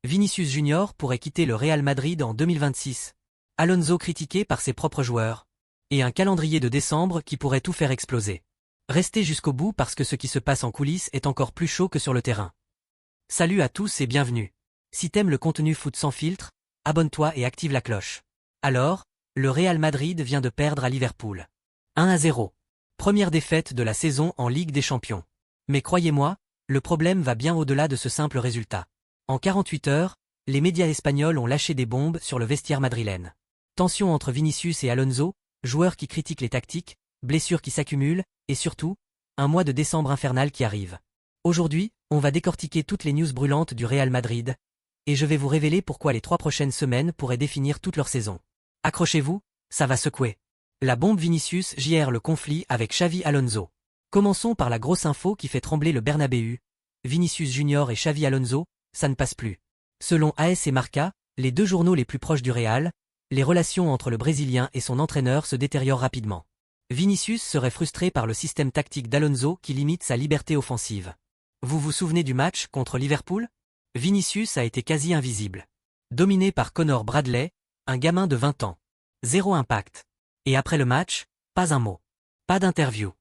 Vinicius Junior pourrait quitter le Real Madrid en 2026. Alonso critiqué par ses propres joueurs. Et un calendrier de décembre qui pourrait tout faire exploser. Restez jusqu'au bout parce que ce qui se passe en coulisses est encore plus chaud que sur le terrain. Salut à tous et bienvenue. Si t'aimes le contenu foot sans filtre, abonne-toi et active la cloche. Alors, le Real Madrid vient de perdre à Liverpool. 1-0. Première défaite de la saison en Ligue des Champions. Mais croyez-moi, le problème va bien au-delà de ce simple résultat. En 48 heures, les médias espagnols ont lâché des bombes sur le vestiaire madrilène. Tension entre Vinicius et Alonso, joueurs qui critiquent les tactiques, blessures qui s'accumulent, et surtout, un mois de décembre infernal qui arrive. Aujourd'hui, on va décortiquer toutes les news brûlantes du Real Madrid, et je vais vous révéler pourquoi les 3 prochaines semaines pourraient définir toute leur saison. Accrochez-vous, ça va secouer. La bombe Vinicius gère le conflit avec Xavi Alonso. Commençons par la grosse info qui fait trembler le Bernabéu. Vinicius Junior et Xavi Alonso, ça ne passe plus. Selon AS et Marca, les deux journaux les plus proches du Real, les relations entre le Brésilien et son entraîneur se détériorent rapidement. Vinicius serait frustré par le système tactique d'Alonso qui limite sa liberté offensive. Vous vous souvenez du match contre Liverpool? Vinicius a été quasi invisible. Dominé par Connor Bradley, un gamin de 20 ans. Zéro impact. Et après le match, pas un mot. Pas d'interview.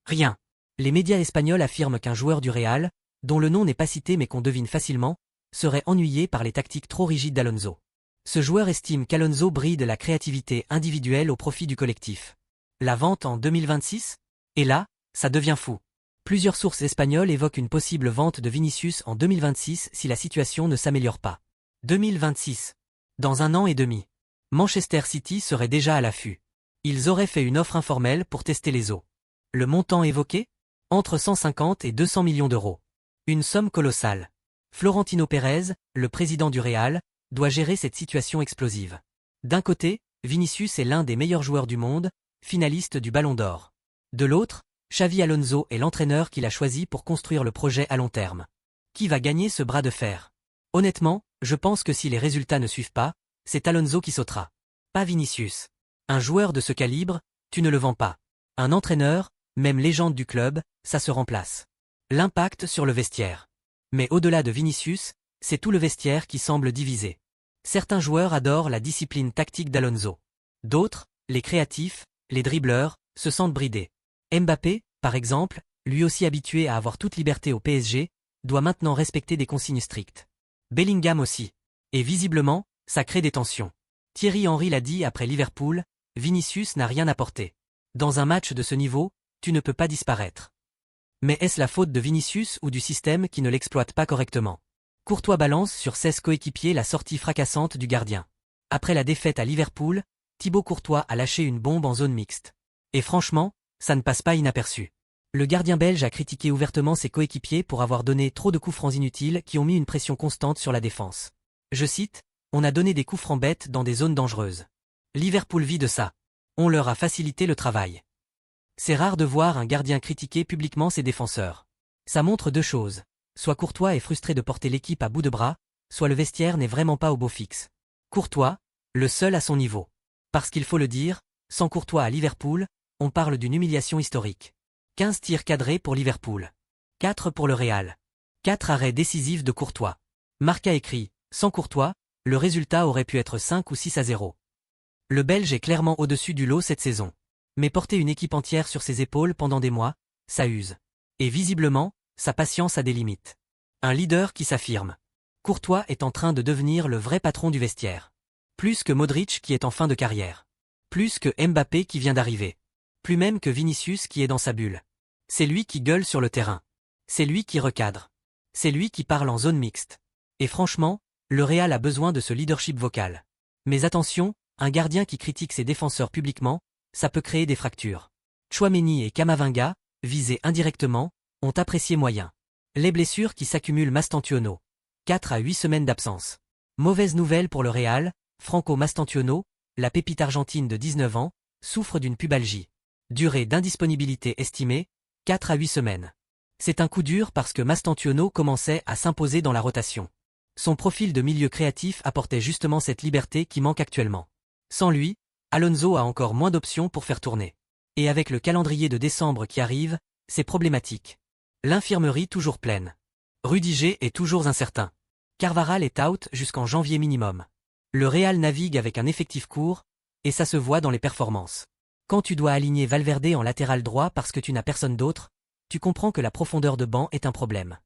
Rien. Les médias espagnols affirment qu'un joueur du Real, dont le nom n'est pas cité mais qu'on devine facilement, serait ennuyé par les tactiques trop rigides d'Alonso. Ce joueur estime qu'Alonso bride la créativité individuelle au profit du collectif. La vente en 2026? Et là, ça devient fou. Plusieurs sources espagnoles évoquent une possible vente de Vinicius en 2026 si la situation ne s'améliore pas. 2026. Dans 1 an et demi. Manchester City serait déjà à l'affût. Ils auraient fait une offre informelle pour tester les eaux. Le montant évoqué? Entre 150 et 200 millions d'euros. Une somme colossale. Florentino Pérez, le président du Real, doit gérer cette situation explosive. D'un côté, Vinicius est l'un des meilleurs joueurs du monde, finaliste du Ballon d'Or. De l'autre, Xavi Alonso est l'entraîneur qu'il a choisi pour construire le projet à long terme. Qui va gagner ce bras de fer? Honnêtement, je pense que si les résultats ne suivent pas, c'est Alonso qui sautera. Pas Vinicius. Un joueur de ce calibre, tu ne le vends pas. Un entraîneur, même légende du club, ça se remplace. L'impact sur le vestiaire. Mais au-delà de Vinicius, c'est tout le vestiaire qui semble divisé. Certains joueurs adorent la discipline tactique d'Alonso. D'autres, les créatifs, les dribbleurs, se sentent bridés. Mbappé, par exemple, lui aussi habitué à avoir toute liberté au PSG, doit maintenant respecter des consignes strictes. Bellingham aussi. Et visiblement, ça crée des tensions. Thierry Henry l'a dit après Liverpool, Vinicius n'a rien apporté. Dans un match de ce niveau, tu ne peux pas disparaître. Mais est-ce la faute de Vinicius ou du système qui ne l'exploite pas correctement? Courtois balance sur 16 coéquipiers la sortie fracassante du gardien. Après la défaite à Liverpool, Thibaut Courtois a lâché une bombe en zone mixte. Et franchement, ça ne passe pas inaperçu. Le gardien belge a critiqué ouvertement ses coéquipiers pour avoir donné trop de coups francs inutiles qui ont mis une pression constante sur la défense. Je cite, « On a donné des coups francs bêtes dans des zones dangereuses. Liverpool vit de ça. On leur a facilité le travail. » C'est rare de voir un gardien critiquer publiquement ses défenseurs. Ça montre deux choses. Soit Courtois est frustré de porter l'équipe à bout de bras, soit le vestiaire n'est vraiment pas au beau fixe. Courtois, le seul à son niveau. Parce qu'il faut le dire, sans Courtois à Liverpool, on parle d'une humiliation historique. 15 tirs cadrés pour Liverpool. 4 pour le Real. 4 arrêts décisifs de Courtois. Marca écrit, sans Courtois, le résultat aurait pu être 5 ou 6-0. Le Belge est clairement au-dessus du lot cette saison. Mais porter une équipe entière sur ses épaules pendant des mois, ça use. Et visiblement, sa patience a des limites. Un leader qui s'affirme. Courtois est en train de devenir le vrai patron du vestiaire. Plus que Modric qui est en fin de carrière. Plus que Mbappé qui vient d'arriver. Plus même que Vinicius qui est dans sa bulle. C'est lui qui gueule sur le terrain. C'est lui qui recadre. C'est lui qui parle en zone mixte. Et franchement, le Real a besoin de ce leadership vocal. Mais attention, un gardien qui critique ses défenseurs publiquement, ça peut créer des fractures. Tchouaméni et Camavinga, visés indirectement, ont apprécié moyen. Les blessures qui s'accumulent Mastantuono. 4 à 8 semaines d'absence. Mauvaise nouvelle pour le Real, Franco Mastantuono, la pépite argentine de 19 ans, souffre d'une pubalgie. Durée d'indisponibilité estimée, 4 à 8 semaines. C'est un coup dur parce que Mastantuono commençait à s'imposer dans la rotation. Son profil de milieu créatif apportait justement cette liberté qui manque actuellement. Sans lui, Alonso a encore moins d'options pour faire tourner. Et avec le calendrier de décembre qui arrive, c'est problématique. L'infirmerie toujours pleine. Rudiger est toujours incertain. Carvajal est out jusqu'en janvier minimum. Le Real navigue avec un effectif court, et ça se voit dans les performances. Quand tu dois aligner Valverde en latéral droit parce que tu n'as personne d'autre, tu comprends que la profondeur de banc est un problème.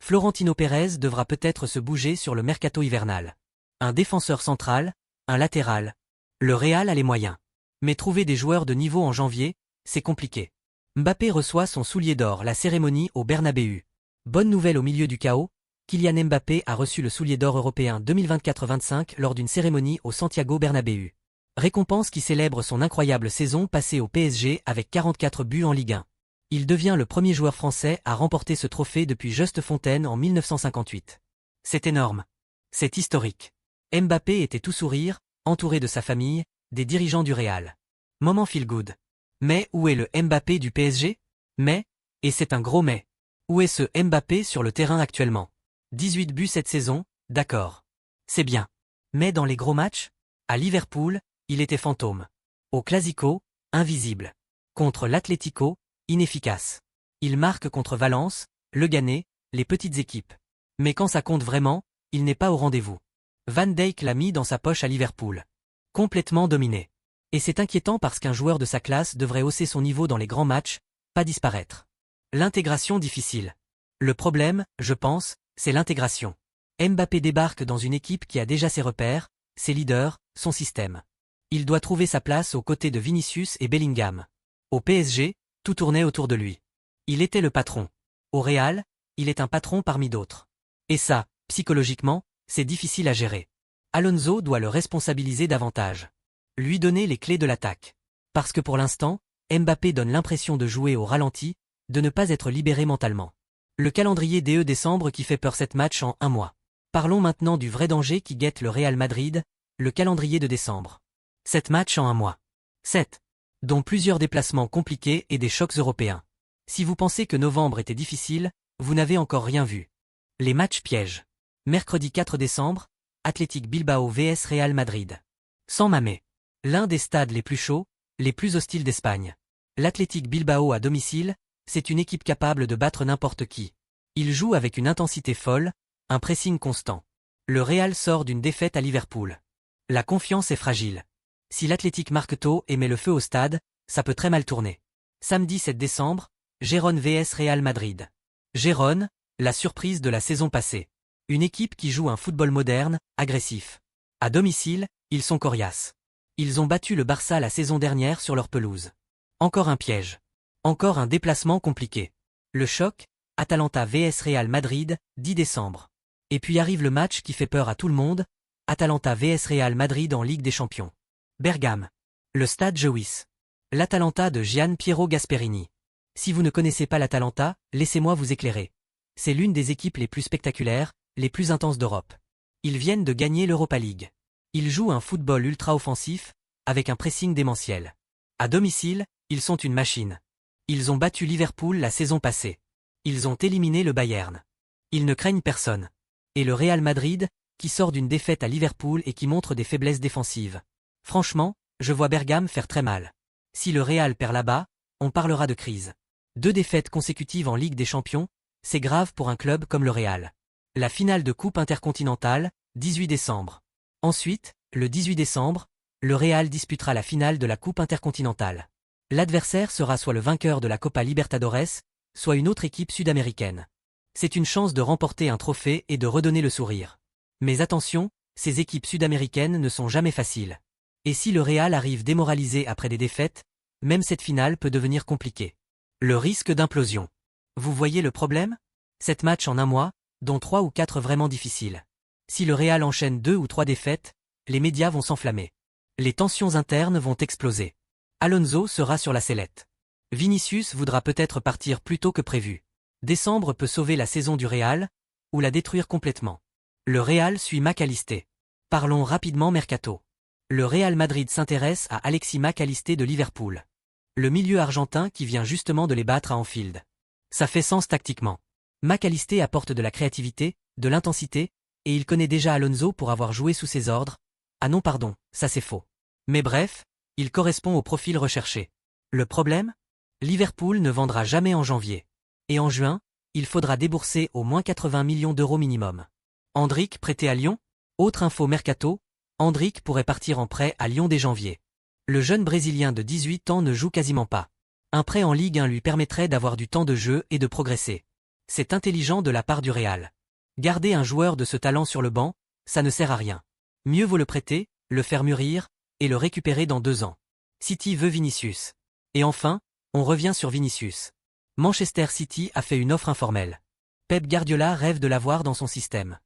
Florentino Pérez devra peut-être se bouger sur le mercato hivernal. Un défenseur central, un latéral. Le Real a les moyens. Mais trouver des joueurs de niveau en janvier, c'est compliqué. Mbappé reçoit son soulier d'or, la cérémonie au Bernabéu. Bonne nouvelle au milieu du chaos, Kylian Mbappé a reçu le soulier d'or européen 2024-25 lors d'une cérémonie au Santiago Bernabéu. Récompense qui célèbre son incroyable saison passée au PSG avec 44 buts en Ligue 1. Il devient le premier joueur français à remporter ce trophée depuis Just Fontaine en 1958. C'est énorme. C'est historique. Mbappé était tout sourire, entouré de sa famille, des dirigeants du Real. Moment feel good. Mais où est le Mbappé du PSG? Mais, et c'est un gros mais. Où est ce Mbappé sur le terrain actuellement? 18 buts cette saison, d'accord. C'est bien. Mais dans les gros matchs? À Liverpool, il était fantôme. Au Clasico, invisible. Contre l'Atlético, inefficace. Il marque contre Valence, Le Ghané, les petites équipes. Mais quand ça compte vraiment, il n'est pas au rendez-vous. Van Dijk l'a mis dans sa poche à Liverpool. Complètement dominé. Et c'est inquiétant parce qu'un joueur de sa classe devrait hausser son niveau dans les grands matchs, pas disparaître. L'intégration difficile. Le problème, je pense, c'est l'intégration. Mbappé débarque dans une équipe qui a déjà ses repères, ses leaders, son système. Il doit trouver sa place aux côtés de Vinicius et Bellingham. Au PSG, tout tournait autour de lui. Il était le patron. Au Real, il est un patron parmi d'autres. Et ça, psychologiquement, c'est difficile à gérer. Alonso doit le responsabiliser davantage. Lui donner les clés de l'attaque. Parce que pour l'instant, Mbappé donne l'impression de jouer au ralenti, de ne pas être libéré mentalement. Le calendrier DE décembre qui fait peur 7 matchs en un mois. Parlons maintenant du vrai danger qui guette le Real Madrid, le calendrier de décembre. 7 matchs en un mois. 7. Dont plusieurs déplacements compliqués et des chocs européens. Si vous pensez que novembre était difficile, vous n'avez encore rien vu. Les matchs pièges. Mercredi 4 décembre, Athletic Bilbao vs Real Madrid. San Mamés. L'un des stades les plus chauds, les plus hostiles d'Espagne. L'Athletic Bilbao à domicile, c'est une équipe capable de battre n'importe qui. Il joue avec une intensité folle, un pressing constant. Le Real sort d'une défaite à Liverpool. La confiance est fragile. Si l'Athletic marque tôt et met le feu au stade, ça peut très mal tourner. Samedi 7 décembre, Gérone vs Real Madrid. Gérone, la surprise de la saison passée. Une équipe qui joue un football moderne, agressif. À domicile, ils sont coriaces. Ils ont battu le Barça la saison dernière sur leur pelouse. Encore un piège. Encore un déplacement compliqué. Le choc, Atalanta vs Real Madrid, 10 décembre. Et puis arrive le match qui fait peur à tout le monde, Atalanta vs Real Madrid en Ligue des Champions. Bergame. Le stade Gewiss. L'Atalanta de Gian Piero Gasperini. Si vous ne connaissez pas l'Atalanta, laissez-moi vous éclairer. C'est l'une des équipes les plus spectaculaires, les plus intenses d'Europe. Ils viennent de gagner l'Europa League. Ils jouent un football ultra-offensif, avec un pressing démentiel. À domicile, ils sont une machine. Ils ont battu Liverpool la saison passée. Ils ont éliminé le Bayern. Ils ne craignent personne. Et le Real Madrid, qui sort d'une défaite à Liverpool et qui montre des faiblesses défensives. Franchement, je vois Bergame faire très mal. Si le Real perd là-bas, on parlera de crise. 2 défaites consécutives en Ligue des Champions, c'est grave pour un club comme le Real. La finale de Coupe intercontinentale, 18 décembre. Ensuite, le 18 décembre, le Real disputera la finale de la Coupe intercontinentale. L'adversaire sera soit le vainqueur de la Copa Libertadores, soit une autre équipe sud-américaine. C'est une chance de remporter un trophée et de redonner le sourire. Mais attention, ces équipes sud-américaines ne sont jamais faciles. Et si le Real arrive démoralisé après des défaites, même cette finale peut devenir compliquée. Le risque d'implosion. Vous voyez le problème? 7 matchs en un mois, dont 3 ou 4 vraiment difficiles. Si le Real enchaîne 2 ou 3 défaites, les médias vont s'enflammer. Les tensions internes vont exploser. Alonso sera sur la sellette. Vinicius voudra peut-être partir plus tôt que prévu. Décembre peut sauver la saison du Real, ou la détruire complètement. Le Real suit McAllister. Parlons rapidement mercato. Le Real Madrid s'intéresse à Alexis McAllister de Liverpool. Le milieu argentin qui vient justement de les battre à Anfield. Ça fait sens tactiquement. McAllister apporte de la créativité, de l'intensité, et il connaît déjà Alonso pour avoir joué sous ses ordres. Ah non pardon, ça c'est faux. Mais bref, il correspond au profil recherché. Le problème? Liverpool ne vendra jamais en janvier. Et en juin, il faudra débourser au moins 80 millions d'euros minimum. Endrick prêté à Lyon? Autre info mercato, Endrick pourrait partir en prêt à Lyon dès janvier. Le jeune Brésilien de 18 ans ne joue quasiment pas. Un prêt en Ligue 1 lui permettrait d'avoir du temps de jeu et de progresser. C'est intelligent de la part du Real. Garder un joueur de ce talent sur le banc, ça ne sert à rien. Mieux vaut le prêter, le faire mûrir, et le récupérer dans 2 ans. City veut Vinicius. Et enfin, on revient sur Vinicius. Manchester City a fait une offre informelle. Pep Guardiola rêve de l'avoir dans son système.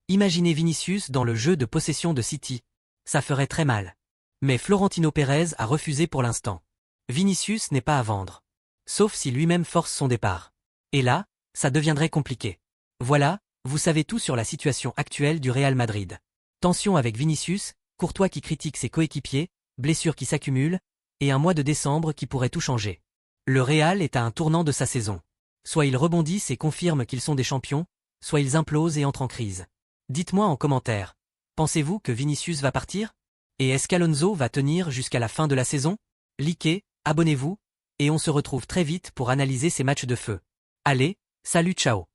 Imaginez Vinicius dans le jeu de possession de City. Ça ferait très mal. Mais Florentino Pérez a refusé pour l'instant. Vinicius n'est pas à vendre. Sauf si lui-même force son départ. Et là, ça deviendrait compliqué. Voilà, vous savez tout sur la situation actuelle du Real Madrid. Tension avec Vinicius, Courtois qui critique ses coéquipiers, blessures qui s'accumulent, et un mois de décembre qui pourrait tout changer. Le Real est à un tournant de sa saison. Soit ils rebondissent et confirment qu'ils sont des champions, soit ils implosent et entrent en crise. Dites-moi en commentaire, pensez-vous que Vinicius va partir? Et est-ce qu'Alonso va tenir jusqu'à la fin de la saison? Likez, abonnez-vous, et on se retrouve très vite pour analyser ces matchs de feu. Allez, salut ciao.